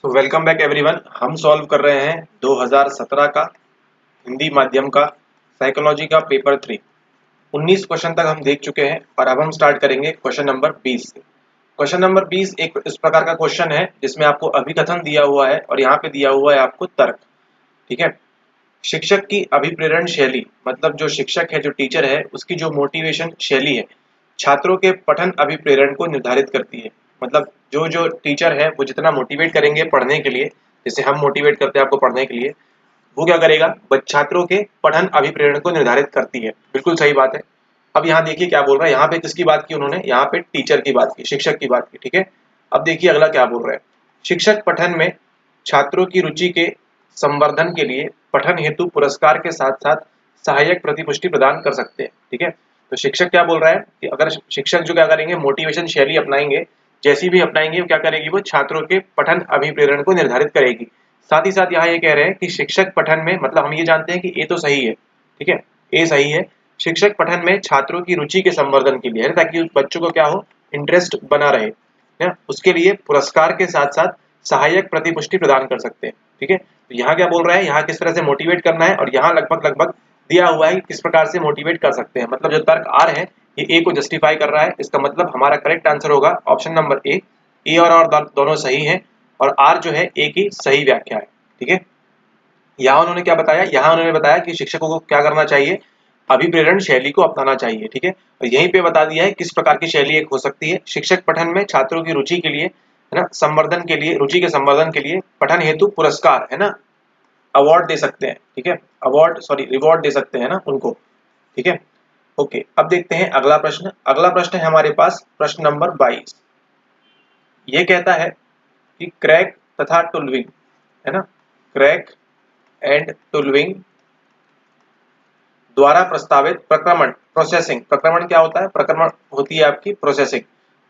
तो welcome back everyone. हम solve कर रहे हैं 2017 का हिंदी माध्यम का साइकोलॉजी का पेपर 3। 19 क्वेश्चन तक हम देख चुके हैं और अब हम स्टार्ट करेंगे क्वेश्चन नंबर 20 से। क्वेश्चन नंबर 20 एक इस प्रकार का क्वेश्चन है जिसमें आपको अभिकथन दिया हुआ है और यहाँ पे दिया हुआ है आपको तर्क। ठीक है, शिक्षक की अभिप्रेरण शैली मतलब जो शिक्षक है, जो टीचर है, उसकी जो मोटिवेशन शैली है छात्रों के पठन अभिप्रेरण को निर्धारित करती है। मतलब जो जो टीचर है वो जितना मोटिवेट करेंगे पढ़ने के लिए, जैसे हम मोटिवेट करते हैं आपको पढ़ने के लिए, वो क्या करेगा, छात्रों के पठन अभिप्रेरण को निर्धारित करती है। बिल्कुल सही बात है। अब यहाँ देखिए क्या बोल रहा है, यहाँ पे किसकी बात की उन्होंने, यहाँ पे टीचर की बात की, शिक्षक की बात की। ठीक है, अब देखिए अगला क्या बोल रहा है। शिक्षक पठन में छात्रों की रुचि के संवर्धन के लिए पठन हेतु पुरस्कार के साथ साथ सहायक प्रतिपुष्टि प्रदान कर सकते हैं। ठीक है, तो शिक्षक क्या बोल रहा है कि अगर शिक्षक जो क्या करेंगे, मोटिवेशन शैली अपनाएंगे, जैसी भी अपनाएंगे, वो क्या करेगी, वो छात्रों के पठन अभिप्रेरण को निर्धारित करेगी। साथ ही साथ यहाँ ये कह रहे हैं कि शिक्षक पठन में, मतलब हम ये जानते हैं कि ए तो सही है, ठीक है, ए सही है। शिक्षक पठन में छात्रों की रुचि के संवर्धन के लिए है, ताकि बच्चों को क्या हो, इंटरेस्ट बना रहे है, उसके लिए पुरस्कार के साथ साथ सहायक प्रतिपुष्टि प्रदान कर सकते हैं। ठीक है, तो यहाँ क्या बोल रहा है, यहाँ किस तरह से मोटिवेट करना है, और यहाँ लगभग लगभग दिया हुआ है कि किस प्रकार से मोटिवेट कर सकते हैं। मतलब जो तर्क आर है ये ए को जस्टिफाई कर रहा है। इसका मतलब हमारा करेक्ट आंसर होगा ऑप्शन नंबर ए। ए और दोनों सही हैं और आर जो है ए की सही व्याख्या है। ठीक है, यहाँ उन्होंने क्या बताया, यहाँ उन्होंने बताया कि शिक्षकों को क्या करना चाहिए, अभिप्रेरण शैली को अपनाना चाहिए। ठीक है, और यहीं पे बता दिया है किस प्रकार की शैली एक हो सकती है। शिक्षक पठन में छात्रों की रुचि के लिए, है ना, संवर्धन के लिए, रुचि के संवर्धन के लिए पठन हेतु पुरस्कार, है ना, अवार्ड दे सकते हैं। ठीक है, अवार्ड सॉरी रिवॉर्ड दे सकते हैं ना उनको। ठीक है, ओके। अब देखते हैं अगला प्रश्न। अगला प्रश्न है हमारे पास प्रश्न नंबर 22। ये कहता है कि क्रैक तथा टुलविंग, है ना, क्रैक एंड टुलविंग द्वारा प्रस्तावित प्रक्रमण, प्रोसेसिंग, प्रक्रमण क्या होता है, प्रक्रमण होती है आपकी प्रोसेसिंग।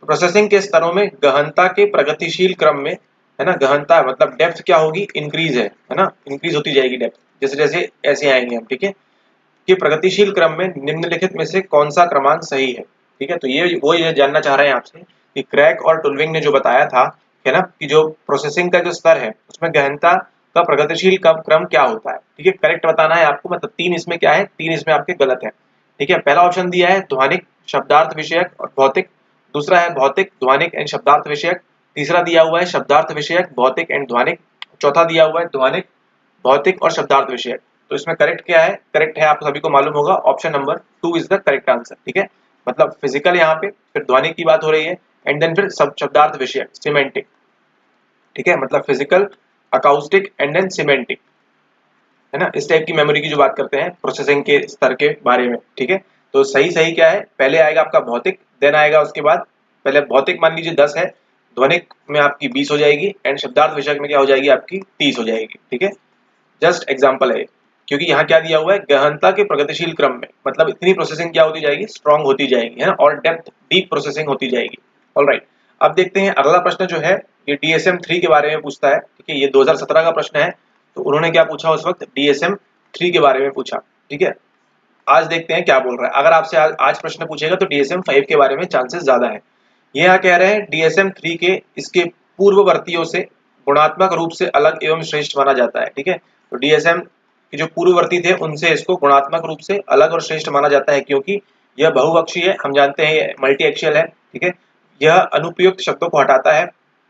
प्रोसेसिंग के स्तरों में गहनता के प्रगतिशील क्रम में, है ना, गहनता मतलब डेप्थ क्या होगी, इंक्रीज है ना, इंक्रीज होती जाएगी डेप्थ, जैसे जैसे ऐसे आएंगे हम। ठीक है, कि प्रगतिशील क्रम में निम्नलिखित में से कौन सा क्रमांक सही है। ठीक है, तो ये जानना चाह रहे हैं आपसे कि क्रैक और टुलविंग ने जो बताया था, है ना, कि जो प्रोसेसिंग का जो स्तर है उसमें गहनता का प्रगतिशील क्रम क्या होता है। ठीक है, करेक्ट बताना है आपको। मतलब 3 इसमें क्या है, 3 इसमें आपके गलत है। ठीक है, पहला ऑप्शन दिया है ध्वनिक, शब्दार्थ विषयक और भौतिक। दूसरा है भौतिक, ध्वनिक एंड शब्दार्थ विषयक। तीसरा दिया हुआ है शब्दार्थ विषयक, भौतिक एंड ध्वनिक। चौथा दिया हुआ है ध्वनिक, भौतिक और शब्दार्थ विषयक। तो इसमें करेक्ट क्या है, करेक्ट है, आप सभी को मालूम होगा, option number 2 is the correct answer. ठीक है, मतलब फिजिकल यहाँ पे, फिर ध्वनिक की बात हो रही है, एंड देन फिर शब्दार्थ विषयक, सिमेंटिक। ठीक है, मतलब physical, acoustic and then semantic, है ना, इस टाइप की मेमोरी की जो बात करते हैं प्रोसेसिंग के स्तर के बारे में। ठीक है, तो सही सही क्या है, पहले आएगा आपका भौतिक, देन आएगा उसके बाद, पहले भौतिक मान लीजिए 10 है, ध्वनिक में आपकी 20 हो जाएगी, एंड शब्दार्थ विषयक में क्या हो जाएगी आपकी 30 हो जाएगी। ठीक है, जस्ट एग्जांपल है, क्योंकि यहाँ क्या दिया हुआ है, गहनता के प्रगतिशील क्रम में, मतलब इतनी प्रोसेसिंग क्या होती जाएगी, स्ट्रांग होती जाएगी, है ना, और डेप्थ डीप प्रोसेसिंग होती जाएगी। ऑलराइट, अब देखते हैं अगला प्रश्न जो है, ये DSM 3 के बारे में पूछता है। ठीक है, ये 2017 का प्रश्न है, तो उन्होंने क्या पूछा उस वक्त, DSM 3 के बारे में पूछा। ठीक है, आज देखते हैं क्या बोल रहा है। अगर आपसे आज प्रश्न पूछेगा तो DSM 5 के बारे में चांसेस ज्यादा है। ये यहाँ कह रहे हैं DSM 3 के इसके पूर्ववर्तियों से गुणात्मक रूप से अलग एवं श्रेष्ठ माना जाता है। ठीक है, तो DSM के जो पूर्ववर्ती थे उनसे इसको गुणात्मक रूप से अलग और श्रेष्ठ माना जाता है, क्योंकि यह बहुपक्षीय है, हम जानते हैं ये मल्टी एक्सियल है। ठीक है, यह अनुपयुक्त शब्दों को हटाता है,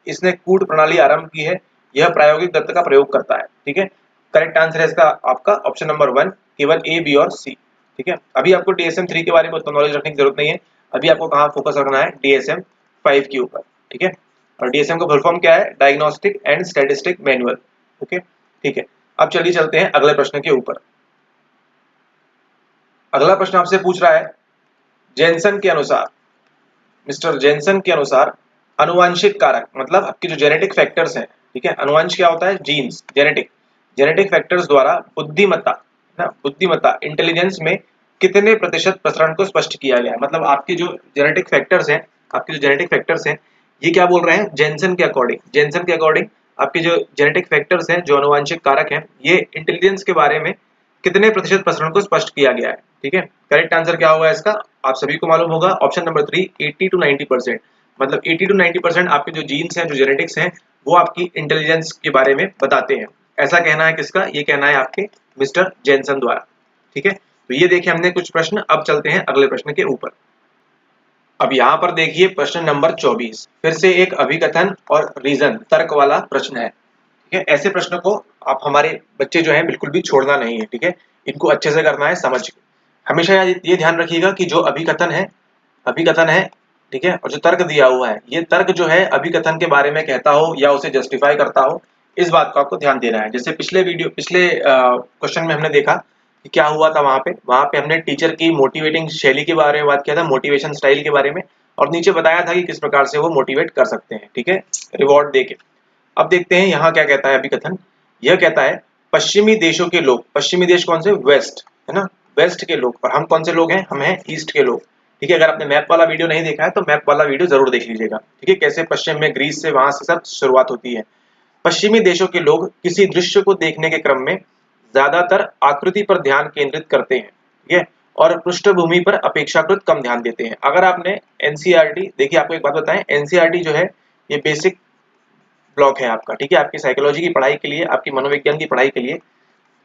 इसने कूट प्रणाली आरंभ की है, यह प्रायोगिक दत्त का प्रयोग करता है। ठीक है, करेक्ट आंसर है इसका आपका ऑप्शन नंबर 1, केवल ए, बी और सी। ठीक है, अभी आपको DSM 3 के बारे में उतना नॉलेज रखने की जरूरत नहीं है, अभी आपको कहाँ फोकस रखना है, DSM 5 के ऊपर। ठीक है, और DSM का फुल फॉर्म क्या है, diagnostic and statistic manual. Okay, ठीक है, अब चलिए चलते हैं अगले प्रश्न के ऊपर। अगला प्रश्न आपसे पूछ रहा है, जेनसन के अनुसार, मिस्टर जेनसन के अनुसार अनुवांशिक कारक, मतलब आपके जो जेनेटिक फैक्टर्स हैं, ठीक है, अनुवंश क्या होता है, जीन्स, जेनेटिक, जेनेटिक फैक्टर्स द्वारा बुद्धिमत्ता, ना, बुद्धिमत्ता, इंटेलिजेंस में कितने प्रतिशत प्रसरण को स्पष्ट किया गया है। मतलब आपके जो जेनेटिक फैक्टर्स हैं, आपके जो जेनेटिक फैक्टर्स हैं, ये क्या बोल रहे हैं, जेनसन के अकॉर्डिंग, जेनसन के अकॉर्डिंग आपके जो जेनेटिक फैक्टर्स हैं, जो अनुवांशिक कारक हैं, ये इंटेलिजेंस के बारे में कितने प्रतिशत प्रसरण को स्पष्ट किया गया है। ठीक है, करेक्ट आंसर क्या होगा इसका, आप सभी को मालूम होगा, ऑप्शन नंबर 3, 80 to 90%। मतलब 80 to 90% आपके जो जीन्स हैं, जो जेनेटिक्स हैं, वो आपकी इंटेलिजेंस के बारे में बताते हैं। ऐसा कहना है किसका? ये कहना है आपके मिस्टर जेनसन द्वारा। ठीक है, तो ये देखे हमने कुछ प्रश्न। अब चलते हैं अगले प्रश्न के ऊपर। अब यहाँ पर देखिए प्रश्न नंबर 24, फिर से एक अभिकथन और रीजन तर्क वाला प्रश्न है। ठीक है, ऐसे प्रश्न को आप हमारे बच्चे जो हैं बिल्कुल भी छोड़ना नहीं है। ठीक है, इनको अच्छे से करना है समझ के। हमेशा ये ध्यान रखिएगा कि जो अभिकथन है, ठीक है, और जो तर्क दिया हुआ है, ये तर्क जो है अभिकथन के बारे में कहता हो या उसे जस्टिफाई करता हो, इस बात को आपको ध्यान देना है। जैसे पिछले क्वेश्चन में हमने देखा कि क्या हुआ था। वहां पे हमने टीचर की मोटिवेटिंग शैली के बारे में बात किया था, मोटिवेशन स्टाइल के बारे में, और नीचे बताया था कि किस प्रकार से वो मोटिवेट कर सकते हैं। ठीक है, रिवॉर्ड देके। अब देखते हैं यहाँ क्या कहता है अभिकथन। यह कहता है पश्चिमी देशों के लोग, पश्चिमी देश कौन से? वेस्ट, है ना, वेस्ट के लोग, और हम कौन से लोग हैं? हम हैं ईस्ट के लोग। ठीक है, अगर आपने मैप वाला वीडियो नहीं देखा है तो मैप वाला वीडियो जरूर देख लीजिएगा। ठीक है, कैसे पश्चिम में ग्रीस से वहां से सब शुरुआत होती है। पश्चिमी देशों के लोग किसी दृश्य को देखने के क्रम में ज्यादातर आकृति पर ध्यान केंद्रित करते हैं, ठीक है, और पृष्ठभूमि पर अपेक्षाकृत कम ध्यान देते हैं। अगर आपने एनसीईआरटी देखिए, आपको एक बात बताएं, एनसीईआरटी जो है ये बेसिक ब्लॉक है आपका। ठीक है, आपकी साइकोलॉजी की पढ़ाई के लिए, आपकी मनोविज्ञान की पढ़ाई के लिए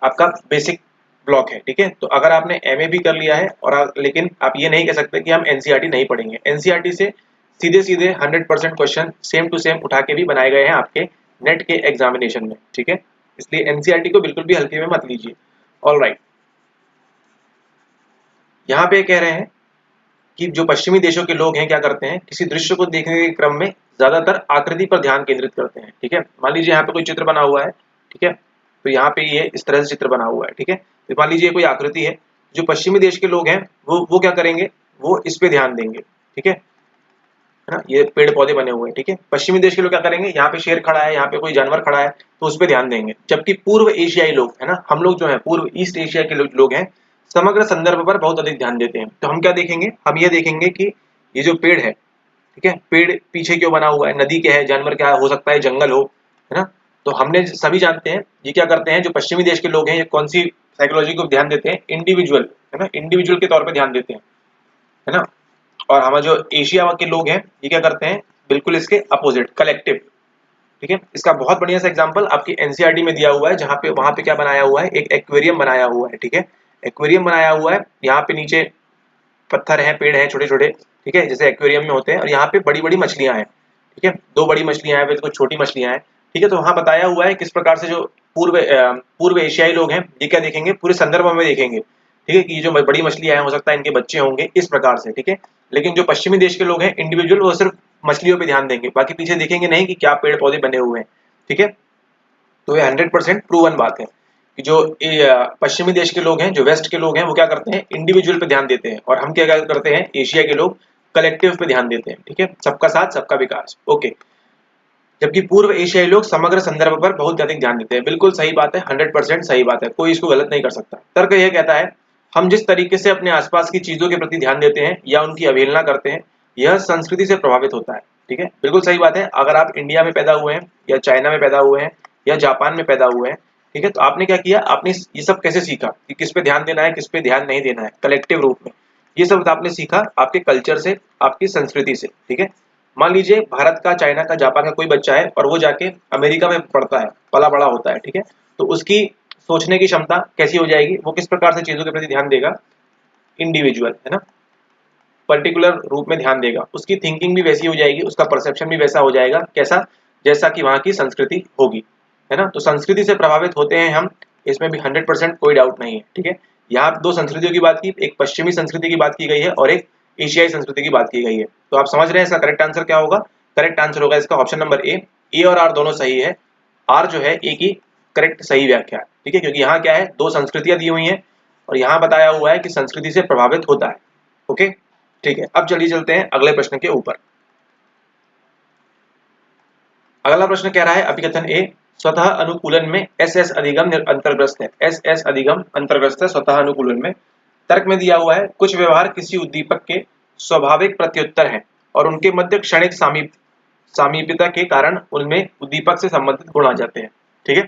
आपका बेसिक ब्लॉक है। ठीक है, तो अगर आपने एमए भी कर लिया है और लेकिन आप ये नहीं कह सकते कि हम एनसीईआरटी नहीं पढ़ेंगे। एनसीईआरटी से सीधे सीधे 100% क्वेश्चन सेम टू सेम उठा के भी बनाए गए हैं आपके नेट के एग्जामिनेशन में। ठीक है, इसलिए एनसीईआरटी को बिल्कुल भी हल्के में मत लीजिए। ऑलराइट, यहाँ पे कह रहे हैं कि जो पश्चिमी देशों के लोग हैं क्या करते हैं, किसी दृश्य को देखने के क्रम में ज्यादातर आकृति पर ध्यान केंद्रित करते हैं। ठीक है, मान लीजिए यहाँ पे कोई चित्र बना हुआ है, ठीक है, तो यहाँ पे ये इस तरह से चित्र बना हुआ है। ठीक है, तो मान लीजिए कोई आकृति है, जो पश्चिमी देश के लोग हैं वो क्या करेंगे, वो इस पे ध्यान देंगे। ठीक है ना, ये पेड़ पौधे बने हुए हैं। ठीक है, पश्चिमी देश के लोग क्या करेंगे, यहाँ पे शेर खड़ा है, यहाँ पे कोई जानवर खड़ा है, तो उस पर ध्यान देंगे। जबकि पूर्व एशियाई लोग, है ना, हम लोग जो है पूर्व ईस्ट एशिया के लोग हैं, समग्र संदर्भ पर बहुत अधिक ध्यान देते हैं। तो हम क्या देखेंगे, हम ये देखेंगे कि ये जो पेड़ है, ठीक है, पेड़ पीछे क्यों बना हुआ है, नदी क्या है, जानवर क्या हो सकता है, जंगल हो, है ना। तो हमने सभी जानते हैं ये क्या करते हैं, जो पश्चिमी देश के लोग हैं, ये कौन सी साइकोलॉजी को ध्यान देते हैं, इंडिविजुअल, है ना, इंडिविजुअल के तौर पे ध्यान देते हैं, है ना। और हमारे जो एशिया के लोग हैं ये क्या करते हैं, बिल्कुल इसके अपोजिट, कलेक्टिव। ठीक है, इसका बहुत बढ़िया सा एग्जांपल आपकी एनसीईआरटी में दिया हुआ है, जहां पे वहां पे क्या बनाया हुआ है, एक एक्वेरियम बनाया हुआ है। ठीक है, एक्वेरियम बनाया हुआ है, यहाँ पे नीचे पत्थर हैं, पेड़ हैं छोटे छोटे, ठीक है, जैसे एक्वेरियम में होते हैं, और यहाँ पे बड़ी बड़ी मछलियां हैं। ठीक है, दो बड़ी मछलियां हैं, कुछ छोटी मछलियां हैं। ठीक है, तो वहां बताया हुआ है किस प्रकार से जो पूर्व एशियाई लोग हैं ये क्या देखेंगे, पूरे संदर्भ में देखेंगे। ठीक है, कि जो बड़ी मछलियां हैं हो सकता है इनके बच्चे होंगे, इस प्रकार से। ठीक है, लेकिन जो पश्चिमी देश के लोग हैं इंडिविजुअल, वो सिर्फ मछलियों पे ध्यान देंगे, बाकी पीछे देखेंगे नहीं कि क्या पेड़ पौधे बने हुए हैं। ठीक है, तो ये 100% प्रूवन बात है कि जो पश्चिमी देश के लोग हैं, जो वेस्ट के लोग हैं, वो क्या करते हैं, इंडिविजुअल पे ध्यान देते हैं, और हम क्या करते हैं, एशिया के लोग कलेक्टिव पे ध्यान देते हैं। ठीक है, सबका साथ सबका विकास। ओके, जबकि पूर्व एशियाई लोग समग्र संदर्भ पर बहुत अधिक ध्यान देते हैं। बिल्कुल सही बात है, 100% सही बात है, कोई इसको गलत नहीं कर सकता। तर्क यह कहता है हम जिस तरीके से अपने आसपास की चीजों के प्रति ध्यान देते हैं या उनकी अवहेलना करते हैं, यह संस्कृति से प्रभावित होता है। ठीक है, बिल्कुल सही बात है। अगर आप इंडिया में पैदा हुए हैं या चाइना में पैदा हुए हैं या जापान में पैदा हुए हैं, ठीक है, तो आपने क्या किया, आपने ये सब कैसे सीखा कि किस पे ध्यान देना है, किस पे ध्यान नहीं देना है, कलेक्टिव रूप में। ये सब आपने सीखा आपके कल्चर से, आपकी संस्कृति से। ठीक है, मान लीजिए भारत का, चाइना का, जापान का कोई बच्चा है और वो जाके अमेरिका में पढ़ता है, पला बड़ा होता है। ठीक है, तो उसकी सोचने की क्षमता कैसी हो जाएगी, वो किस प्रकार से चीजों के प्रति ध्यान देगा, इंडिविजुअल, है ना, पर्टिकुलर रूप में ध्यान देगा। उसकी थिंकिंग भी वैसी हो जाएगी, उसका परसेप्शन भी वैसा हो जाएगा, कैसा, जैसा कि वहां की संस्कृति होगी, है ना। तो संस्कृति से प्रभावित होते हैं हम, इसमें भी 100% कोई डाउट नहीं है। ठीक है, यहाँ दो संस्कृतियों की बात की, एक पश्चिमी संस्कृति की बात की गई है और एक एशियाई संस्कृति की बात की गई है। तो आप समझ रहे हैं इसका करेक्ट आंसर क्या होगा। करेक्ट आंसर होगा इसका ऑप्शन नंबर ए और आर दोनों सही है। आर जो है ए की करेक्ट सही व्याख्या है। ठीक है, क्योंकि यहाँ क्या है, दो संस्कृतियां दी हुई हैं और यहाँ बताया हुआ है कि संस्कृति से प्रभावित होता है। ओके, ठीक है, अब चलिए चलते हैं अगले प्रश्न के ऊपर। अगला प्रश्न कह रहा है अभिकथन ए, स्वतः अनुकूलन में एस अधिगम अंतर्ग्रस्त है। एस अधिगम अंतर्ग्रस्त है स्वतः अनुकूलन में। तर्क में दिया हुआ है कुछ व्यवहार किसी उद्दीपक के स्वाभाविक प्रत्युत्तर हैं और उनके मध्य क्षणिक सामीप्यता के कारण उनमें उद्दीपक से संबंधित गुण आ जाते हैं। ठीक है,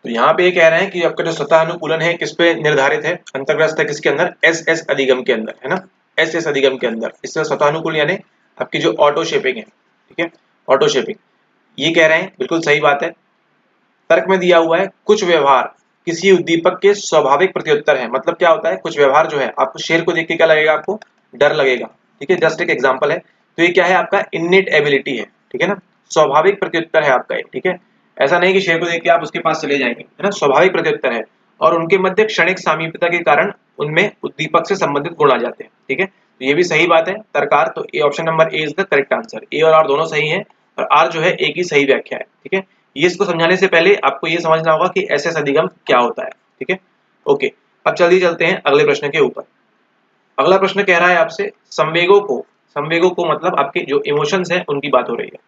तो यहाँ पे ये कह रहे हैं कि आपका जो स्वतः अनुकूलन है किस पे निर्धारित है, अंतर्ग्रस्त है किसके अंदर, एस अधिगम के अंदर, है ना, एस अधिगम के अंदर। इससे स्वतः अनुकूल यानी आपकी जो ऑटो शेपिंग है, ठीक है, ऑटो शेपिंग, ये कह रहे हैं बिल्कुल सही बात है। तर्क में दिया हुआ है कुछ व्यवहार किसी उद्दीपक के स्वाभाविक प्रत्युत्तर है। मतलब क्या होता है, कुछ व्यवहार जो है, आपको शेर को देख के क्या लगेगा, आपको डर लगेगा, ठीक है, जस्ट एक एग्जांपल है। तो ये क्या है, आपका इननेट एबिलिटी है, ठीक है ना, स्वाभाविक प्रत्युत्तर है आपका ये, ठीक है। ऐसा नहीं कि शेर को देख के आप उसके पास चले जाएंगे, है ना, स्वाभाविक प्रत्युत्तर है और उनके मध्य क्षणिक सामीप्यता के कारण उनमें उद्दीपक से संबंधित गुण आ जाते हैं, ठीक है। तो ये भी सही बात है तरकार। तो A option number A is the correct answer. A और आर दोनों सही है और आर जो है ए की सही व्याख्या है, ठीक है। ये इसको समझाने से पहले आपको ये समझना होगा कि एसएस अधिगम क्या होता है, ठीक है। ओके, अब जल्दी चलते हैं अगले प्रश्न के ऊपर। अगला प्रश्न कह रहा है आपसे संवेगों को मतलब आपके जो इमोशंस हैं उनकी बात हो रही है।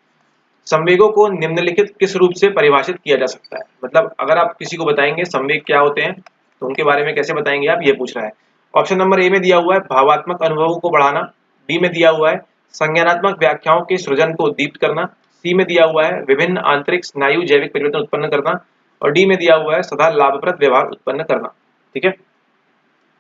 संवेगों को निम्नलिखित किस रूप से परिभाषित किया जा सकता है। मतलब अगर आप किसी को बताएंगे संवेग क्या होते हैं तो उनके बारे में कैसे बताएंगे आप, ये पूछ रहा है। ऑप्शन नंबर ए में दिया हुआ है भावात्मक अनुभवों को बढ़ाना, बी में दिया हुआ है संज्ञानात्मक व्याख्याओं के सृजन को उद्दीपित करना, सी में दिया हुआ है विभिन्न आंतरिक स्नायु जैविक परिवर्तन उत्पन्न करना और डी में दिया हुआ है सदा लाभप्रद व्यवहार उत्पन्न करना, ठीक है।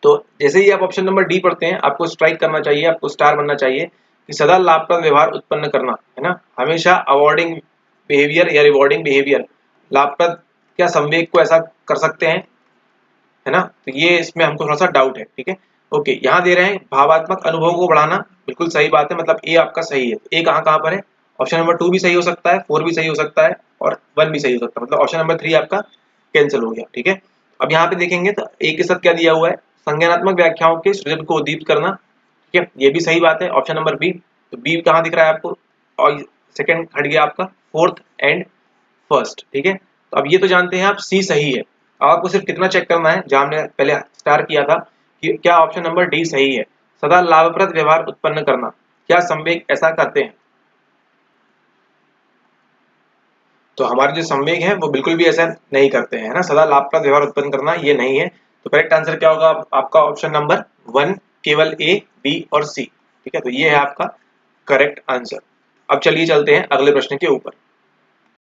तो जैसे ही आप ऑप्शन नंबर डी पढ़ते हैं आपको स्ट्राइक करना चाहिए, आपको स्टार बनना चाहिए कि सदा लाभप्रद व्यवहार उत्पन्न करना, है ना, हमेशा अवॉर्डिंग बिहेवियर या रिवॉर्डिंग बिहेवियर, लाभप्रद क्या संवेग को ऐसा कर सकते हैं, है ना। तो ये इसमें हमको थोड़ा सा डाउट है, ठीक है। ओके, यहाँ दे रहे हैं भावात्मक अनुभवों को बढ़ाना, बिल्कुल सही बात है, मतलब ए आपका सही है। ए कहाँ कहाँ पर है, ऑप्शन नंबर 2 भी सही हो सकता है, 4 भी सही हो सकता है और 1 भी सही हो सकता है, मतलब ऑप्शन नंबर 3 आपका कैंसिल हो गया, ठीक है। अब यहाँ पे देखेंगे तो ए के साथ क्या दिया हुआ है, संज्ञानात्मक व्याख्याओं के सृजन को उद्दीपित करना, ठीक है, ये भी सही बात है, ऑप्शन नंबर बी। तो बी कहाँ दिख रहा है आपको, और सेकंड हट गया आपका, फोर्थ एंड फर्स्ट, ठीक है। तो अब ये तो जानते हैं आप सी सही है। अब आपको सिर्फ कितना चेक करना है, जहां हमने पहले स्टार किया था कि क्या ऑप्शन नंबर डी सही है, सदा लाभप्रद व्यवहार उत्पन्न करना, क्या संवेग ऐसा करते हैं। तो हमारे जो संवेग हैं वो बिल्कुल भी ऐसा नहीं करते हैं, है ना, सदा लाभप्रद व्यवहार उत्पन्न करना ये नहीं है। तो करेक्ट आंसर क्या होगा आपका, ऑप्शन नंबर 1, केवल ए, बी और सी, ठीक है। तो ये है आपका करेक्ट आंसर। अब चलिए चलते हैं अगले प्रश्न के ऊपर।